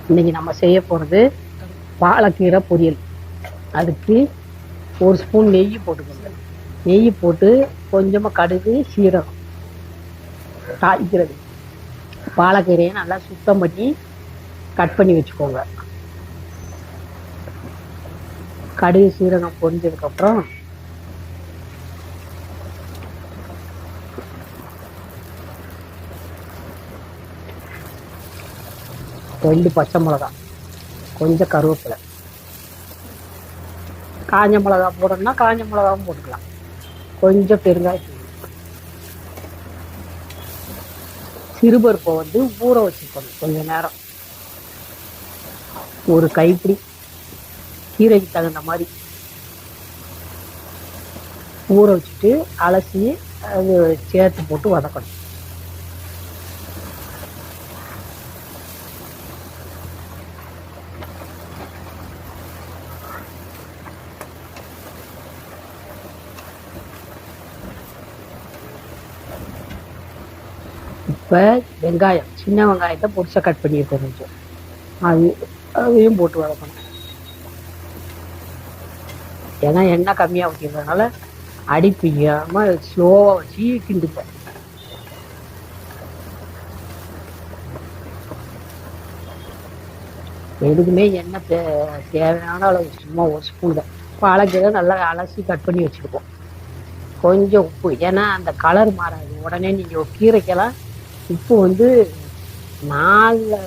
இன்னைக்கு நம்ம செய்ய போகிறது பாலக்கீரை பொரியல். அதுக்கு ஒரு ஸ்பூன் நெய் போட்டுக்கோங்க. நெய் போட்டு கொஞ்சமாக கடுகு சீரகம் தாளிக்கிறது. பாலக்கீரையை நல்லா சுத்தம் பண்ணி கட் பண்ணி வச்சுக்கோங்க. கடுகு சீரகம் பொரிஞ்சதுக்கப்புறம் ரெண்டு பச்சை மிளகா, கொஞ்சம் கருவேப்பிலை, காஞ்ச மிளகா போடணும்னா காஞ்ச மிளகாவும் போட்டுக்கலாம், கொஞ்சம் பெருங்காயம், சிறுபருப்பை ஊற வச்சுக்கணும் கொஞ்ச நேரம், ஒரு கைப்பிடி கீரைக்கு தகுந்த மாதிரி ஊற வச்சுட்டு அலசி அது சேர்த்து போட்டு வதக்கணும். இப்போ வெங்காயம், சின்ன வெங்காயத்தை பொடிசா கட் பண்ணியிருக்கோம் கொஞ்சம், அதையும் போட்டு வதக்கணும். ஏன்னா எண்ணெய் கம்மியாக ஊற்றிக்கிறதுனால அடி பிடிக்காமல் ஸ்லோவாக வச்சு கிண்டுப்பேன். எதுக்குமே எண்ணெய் தேவையான அளவு சும்மா ஒரு ஸ்பூன் தான். பாலக்கீரை நல்லா அலசி கட் பண்ணி வச்சுருக்கோம். கொஞ்சம் உப்பு, ஏன்னா அந்த கலர் மாறாது உடனே. நீங்கள் கீரைக்கெல்லாம் உப்பு 4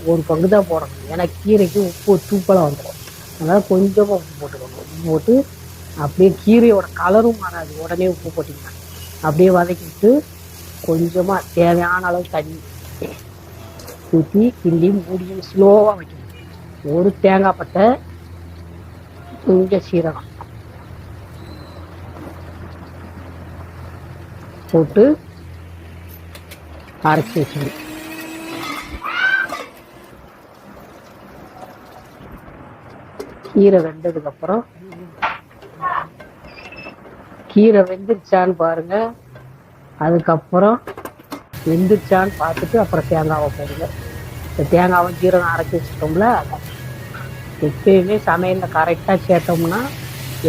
ஒரு பங்கு தான் போடணும், ஏன்னா கீரைக்கு உப்பு தூக்கலாக வந்துடும். அதனால் கொஞ்சமாக உப்பு போட்டுக்கணும். உப்பு போட்டு அப்படியே கீரையோட கலரும் மாறாது உடனே உப்பு போட்டிங்கன்னா. அப்படியே வதக்கிட்டு கொஞ்சமாக தேவையான அளவு தண்ணி ஊற்றி கிண்டி மூடியும் ஸ்லோவாக வைக்கணும். ஒரு தேங்காய் பட்டை, கொஞ்சம் சீரகம் போட்டு அரைச்சி வச்சுக்கணும். கீரை வெந்ததுக்கப்புறம் கீரை வெந்துருச்சான்னு பாருங்க. அதுக்கப்புறம் வெந்துருச்சான்னு பார்த்துட்டு அப்புறம் தேங்காவை போடுங்க. இந்த தேங்காவை ஜீரகம் அரைச்சி வச்சுட்டோம்ல, எப்பயுமே சமையலில் கரெக்டாக சேர்த்தோம்னா,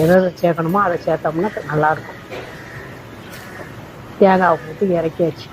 எதை சேர்க்கணுமோ அதை சேர்த்தோம்னா நல்லாயிருக்கும். தேங்காவை போட்டு இறக்கி வச்சு